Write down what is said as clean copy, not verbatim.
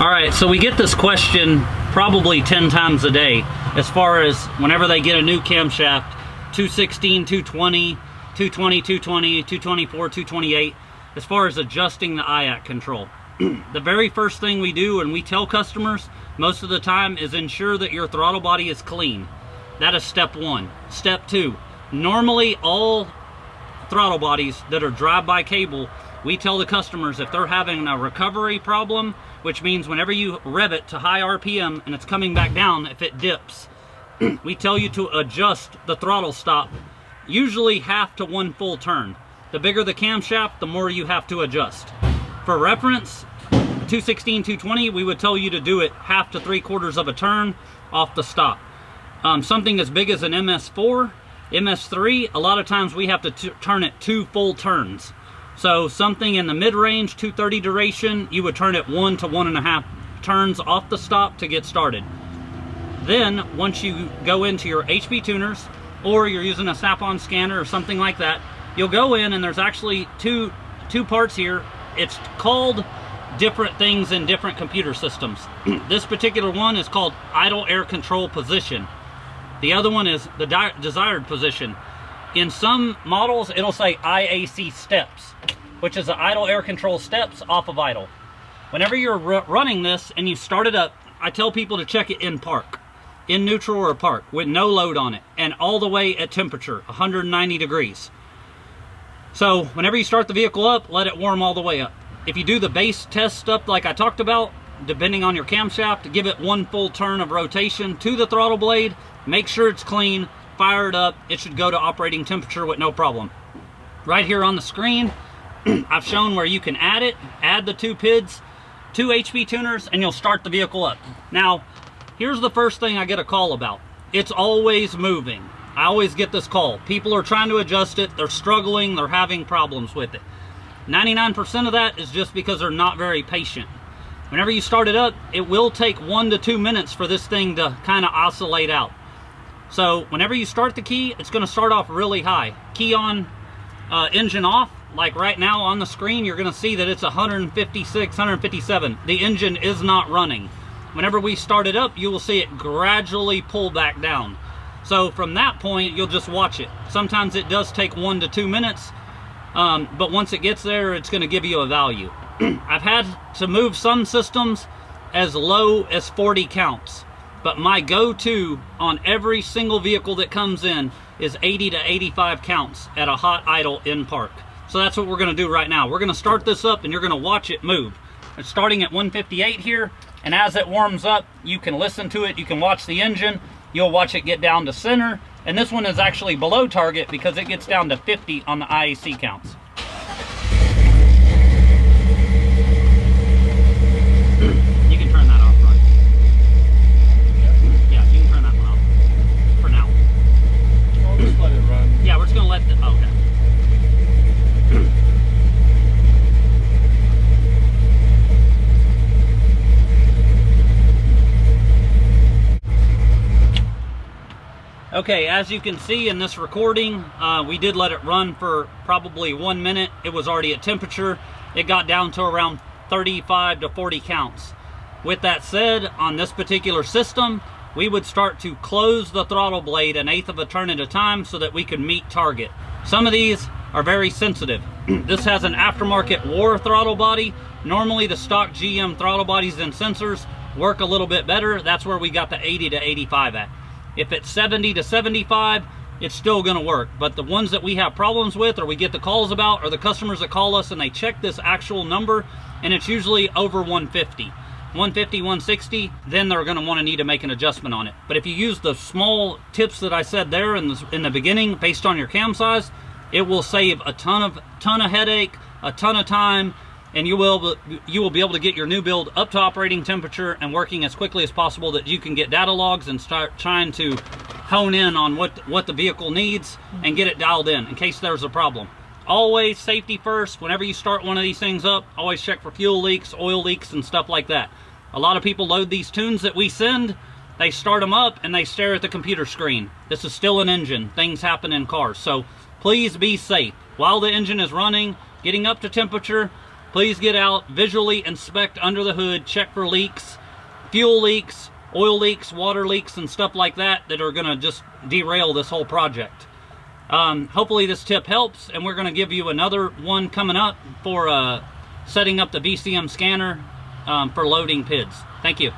All right, so we get this question probably 10 times a day as far as whenever they get a new camshaft, 216, 220, 220, 220, 224, 228, as far as adjusting the IAC control. The very first thing we do, and we tell customers most of the time, is ensure that your throttle body is clean. That is step one. Step two, normally all throttle bodies that are drive-by cable, we tell the customers if they're having a recovery problem, which means whenever you rev it to high RPM and it's coming back down, if it dips, we tell you to adjust the throttle stop, usually half to one full turn. The bigger the camshaft, the more you have to adjust. For reference, 216, 220, we would tell you to do it half to 3/4 of a turn off the stop. Something as big as an MS4, MS3, a lot of times we have to turn it 2 full turns. So something in the mid-range, 230 duration, you would turn it 1 to 1.5 turns off the stop to get started. Then, once you go into your HP tuners, or you're using a snap-on scanner or something like that, you'll go in and there's actually two parts here. It's called different things in different computer systems. This particular one is called idle air control position. The other one is the desired position. In some models, it'll say IAC steps, which is the idle air control steps off of idle. Whenever you're running this and you start it up, I tell people to check it in park, in neutral or park, with no load on it, and all the way at temperature, 190 degrees. So whenever you start the vehicle up, let it warm all the way up. If you do the base test stuff like I talked about, depending on your camshaft, give it 1 full turn of rotation to the throttle blade, make sure it's clean, fire it up, it should go to operating temperature with no problem. Right here on the screen, I've shown where you can add it, add the 2 PIDs, 2 HP tuners, and you'll start the vehicle up. Now, here's the first thing I get a call about. It's always moving. I always get this call. People are trying to adjust it, they're struggling, they're having problems with it. 99% of that is just because they're not very patient. Whenever you start it up, it will take 1 to 2 minutes for this thing to kind of oscillate out. So whenever you start the key, it's going to start off really high. Key on, engine off, like right now on the screen, you're going to see that it's 156, 157. The engine is not running. Whenever we start it up, you will see it gradually pull back down. So from that point, you'll just watch it. Sometimes it does take 1 to 2 minutes, but once it gets there, it's going to give you a value. I've had to move some systems as low as 40 counts, but my go-to on every single vehicle that comes in is 80 to 85 counts at a hot idle in park. So that's what we're going to do right now. We're going to start this up and you're going to watch it move. It's starting at 158 here, and as it warms up, you can listen to it, you can watch the engine, you'll watch it get down to center, and this one is actually below target because it gets down to 50 on the IAC counts. You can turn that off, right? Yeah, you can turn that one off for now. I'll just let it run. Yeah, we're just going to let the... Okay. Okay, as you can see in this recording, we did let it run for probably 1 minute. It was already at temperature. It got down to around 35 to 40 counts. With that said, on this particular system, we would start to close the throttle blade 1/8 of a turn at a time so that we could meet target. Some of these are very sensitive. This has an aftermarket war throttle body. Normally the stock GM throttle bodies and sensors work a little bit better. That's where we got the 80 to 85 at. If it's 70 to 75, it's still going to work. But the ones that we have problems with, or we get the calls about, are the customers that call us and they check this actual number, and it's usually over 150. 150, 160, then they're going to want to need to make an adjustment on it. But if you use the small tips that I said there in the beginning, based on your cam size, it will save a ton of headache, a ton of time, and you will be able to get your new build up to operating temperature and working as quickly as possible, that you can get data logs and start trying to hone in on what the vehicle needs and get it dialed in case there's a problem. Always safety first. Whenever you start one of these things up, always check for fuel leaks, oil leaks, and stuff like that. A lot of people load these tunes that we send, they start them up and they stare at the computer screen. This is still an engine. Things happen in cars. So please be safe. While the engine is running, getting up to temperature, please get out, visually inspect under the hood, check for leaks, fuel leaks, oil leaks, water leaks, and stuff like that that are going to just derail this whole project. Hopefully this tip helps, and we're going to give you another one coming up for setting up the VCM scanner for loading PIDs. Thank you.